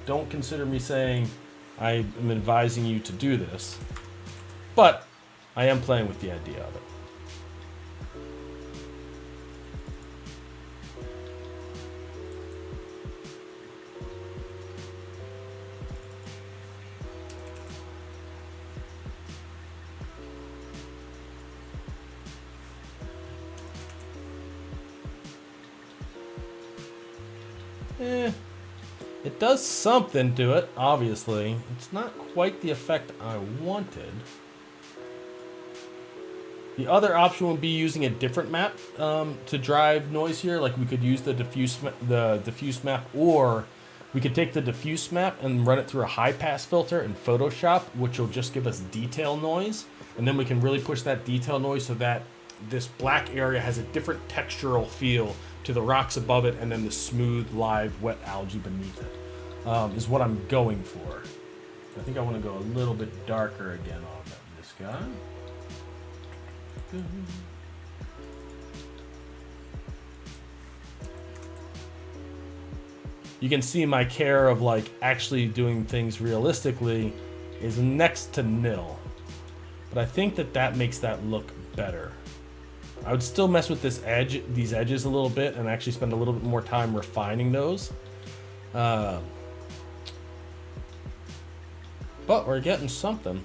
Don't consider me saying I am advising you to do this, but I am playing with the idea of it. It does something to it, obviously. It's not quite the effect I wanted. The other option would be using a different map to drive noise here. Like we could use the diffuse map, or We could take the diffuse map and run it through a high pass filter in Photoshop, which will just give us detail noise. And then we can really push that detail noise so that this black area has a different textural feel to the rocks above it and then the smooth, live, wet algae beneath it, is what I'm going for. I think I want to go a little bit darker again on this guy. You can see my care of like actually doing things realistically is next to nil. But I think that makes that look better. I would still mess with these edges a little bit and actually spend a little bit more time refining those. But we're getting something.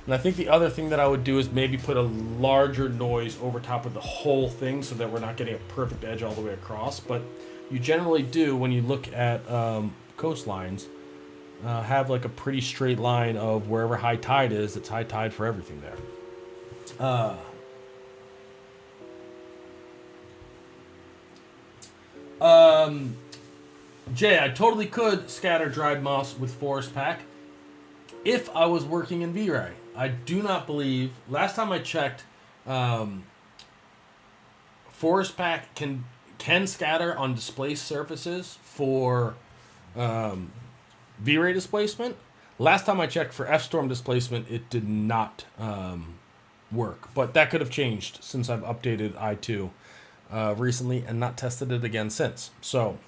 And I think the other thing that I would do is maybe put a larger noise over top of the whole thing so that we're not getting a perfect edge all the way across. But you generally do, when you look at coastlines, have like a pretty straight line of wherever high tide is, it's high tide for everything there. Jay, I totally could scatter dried moss with Forest Pack if I was working in V-Ray. I do not believe, last time I checked, Forest Pack can scatter on displaced surfaces for V-Ray displacement. Last time I checked for F-Storm displacement, it did not work. But that could have changed since I've updated I2 recently and not tested it again since. So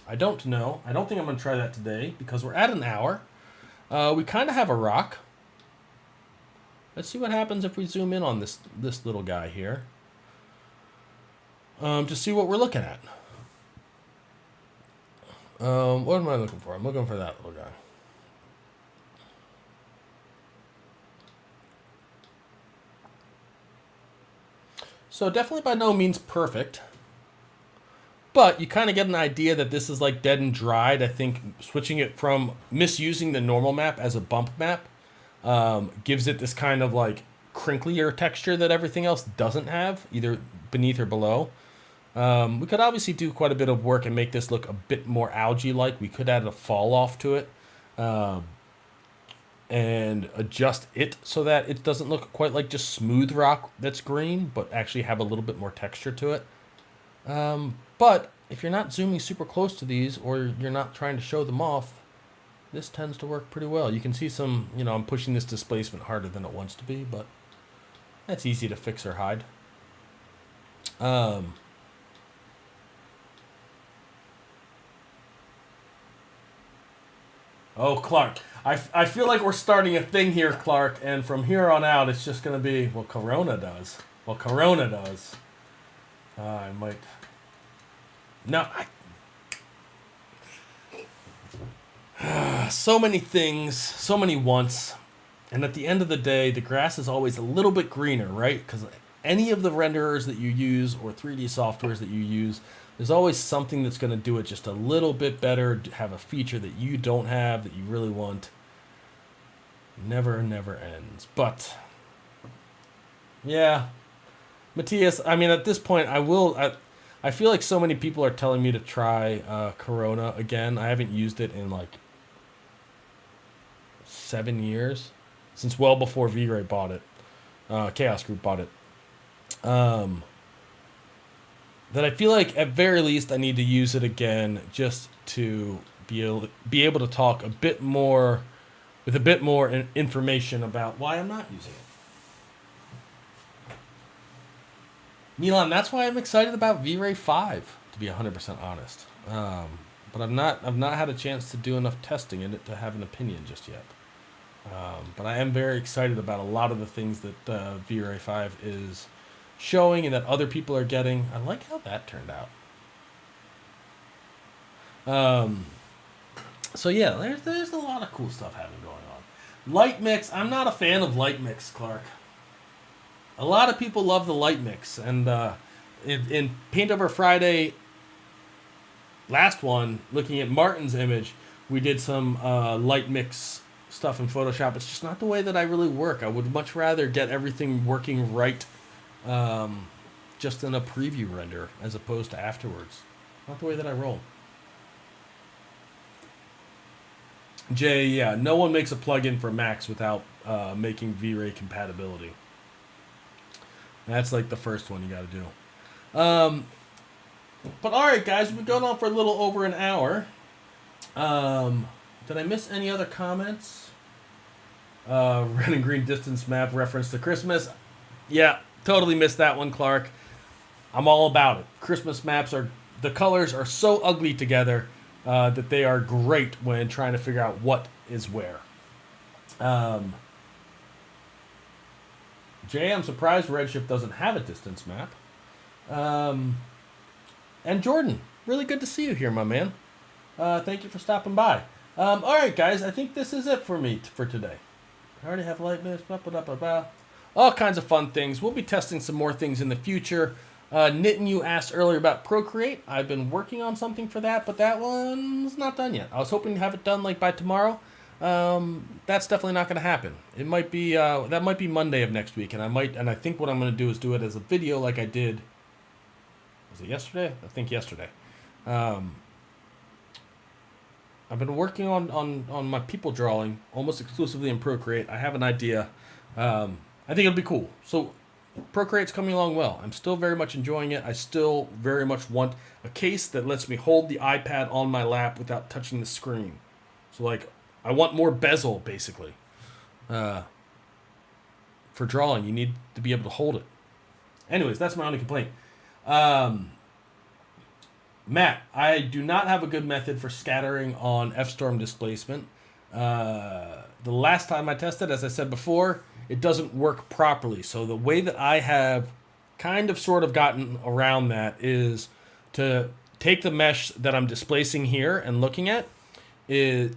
I don't know. I don't think I'm going to try that today because we're at an hour. We kind of have a rock. Let's see what happens if we zoom in on this little guy here. To see what we're looking at. What am I looking for? I'm looking for that little guy. So definitely by no means perfect. But you kind of get an idea that this is like dead and dried. I think switching it from misusing the normal map as a bump map gives it this kind of like crinklier texture that everything else doesn't have, either beneath or below. We could obviously do quite a bit of work and make this look a bit more algae-like. We could add a fall off to it and adjust it so that it doesn't look quite like just smooth rock that's green, but actually have a little bit more texture to it. But if you're not zooming super close to these or you're not trying to show them off, this tends to work pretty well. You can see some, I'm pushing this displacement harder than it wants to be, but that's easy to fix or hide. Oh, Clark. I feel like we're starting a thing here, Clark, and from here on out, it's just going to be, well, Corona does. Well, Corona does. I might... No, so many things, so many wants, and at the end of the day, the grass is always a little bit greener, right? Because any of the renderers that you use or 3D softwares that you use, there's always something that's going to do it just a little bit better, have a feature that you don't have that you really want. Never ends. But, yeah, Matthias, I mean, at this point, I feel like so many people are telling me to try Corona again. I haven't used it in like 7 years, since well before V-Ray bought it. Chaos Group bought it. That I feel like at very least I need to use it again just to be able to talk a bit more with a bit more information about why I'm not using it. Milan, that's why I'm excited about V-Ray 5, to be 100% honest. But I've not had a chance to do enough testing in it to have an opinion just yet. But I am very excited about a lot of the things that V-Ray 5 is showing and that other people are getting. I like how that turned out. So yeah, there's a lot of cool stuff happening going on. Light mix, I'm not a fan of light mix, Clark. A lot of people love the light mix, and in Paintover Friday, last one, looking at Martin's image, we did some light mix stuff in Photoshop. It's just not the way that I really work. I would much rather get everything working right just in a preview render as opposed to afterwards. Not the way that I roll. Jay, yeah, no one makes a plugin for Macs without making V-Ray compatibility. That's like the first one you got to do. But all right, guys, we've been going on for a little over an hour. Did I miss any other comments? Red and green distance map reference to Christmas. Yeah, totally missed that one, Clark. I'm all about it. Christmas maps the colors are so ugly together that they are great when trying to figure out what is where. Jay, I'm surprised Redshift doesn't have a distance map. And Jordan, really good to see you here, my man. Thank you for stopping by. All right, guys, I think this is it for me for today. I already have light minutes, all kinds of fun things. We'll be testing some more things in the future. Nitin, you asked earlier about Procreate. I've been working on something for that, but that one's not done yet. I was hoping to have it done like by tomorrow. That's definitely not going to happen. It might be that might be Monday of next week, and I think what I'm going to do is do it as a video like I did. Was it yesterday? I think yesterday. I've been working on my people drawing almost exclusively in Procreate. I have an idea. I think it'll be cool. So Procreate's coming along well. I'm still very much enjoying it. I still very much want a case that lets me hold the iPad on my lap without touching the screen. So like, I want more bezel, basically. For drawing, you need to be able to hold it. Anyways, that's my only complaint. Matt, I do not have a good method for scattering on F-storm displacement. The last time I tested, as I said before, it doesn't work properly. So the way that I have kind of sort of gotten around that is to take the mesh that I'm displacing here and looking at, is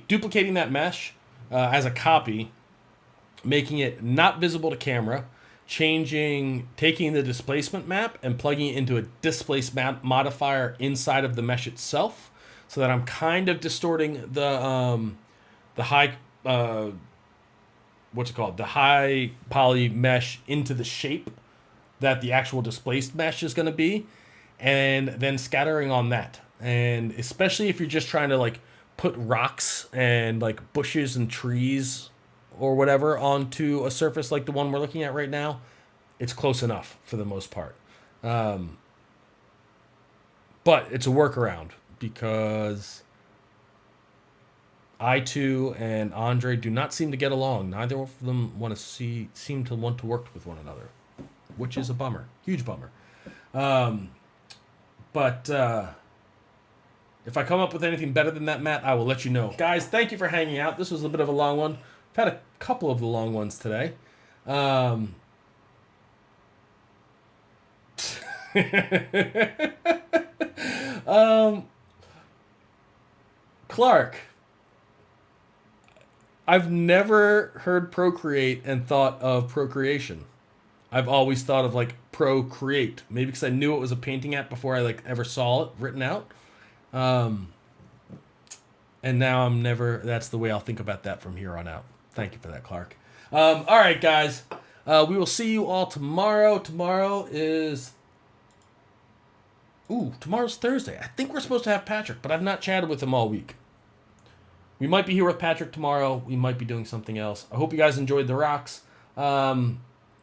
duplicating that mesh as a copy, making it not visible to camera, taking the displacement map and plugging it into a displacement modifier inside of the mesh itself, so that I'm kind of distorting the high the high poly mesh into the shape that the actual displaced mesh is going to be, and then scattering on that. And especially if you're just trying to like put rocks and like bushes and trees or whatever onto a surface like the one we're looking at right now, it's close enough for the most part. But it's a workaround because I2 and Andre do not seem to get along. Neither of them seem to want to work with one another, which is a bummer. Huge bummer. But if I come up with anything better than that, Matt, I will let you know. Guys, thank you for hanging out. This was a bit of a long one. I've had a couple of the long ones today. Clark, I've never heard Procreate and thought of procreation. I've always thought of like Procreate, maybe because I knew it was a painting app before I like ever saw it written out. And now that's the way I'll think about that from here on out. Thank you for that, Clark. All right, guys. We will see you all tomorrow. Tomorrow's Thursday. I think we're supposed to have Patrick, but I've not chatted with him all week. We might be here with Patrick tomorrow. We might be doing something else. I hope you guys enjoyed the rocks.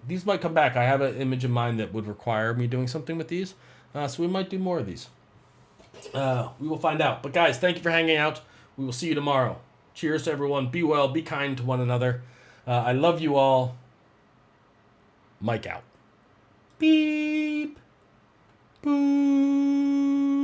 These might come back. I have an image in mind that would require me doing something with these. So we might do more of these. We will find out. But guys, thank you for hanging out. We will see you tomorrow. Cheers to everyone. Be well. Be kind to one another. I love you all. Mike out. Beep. Boo.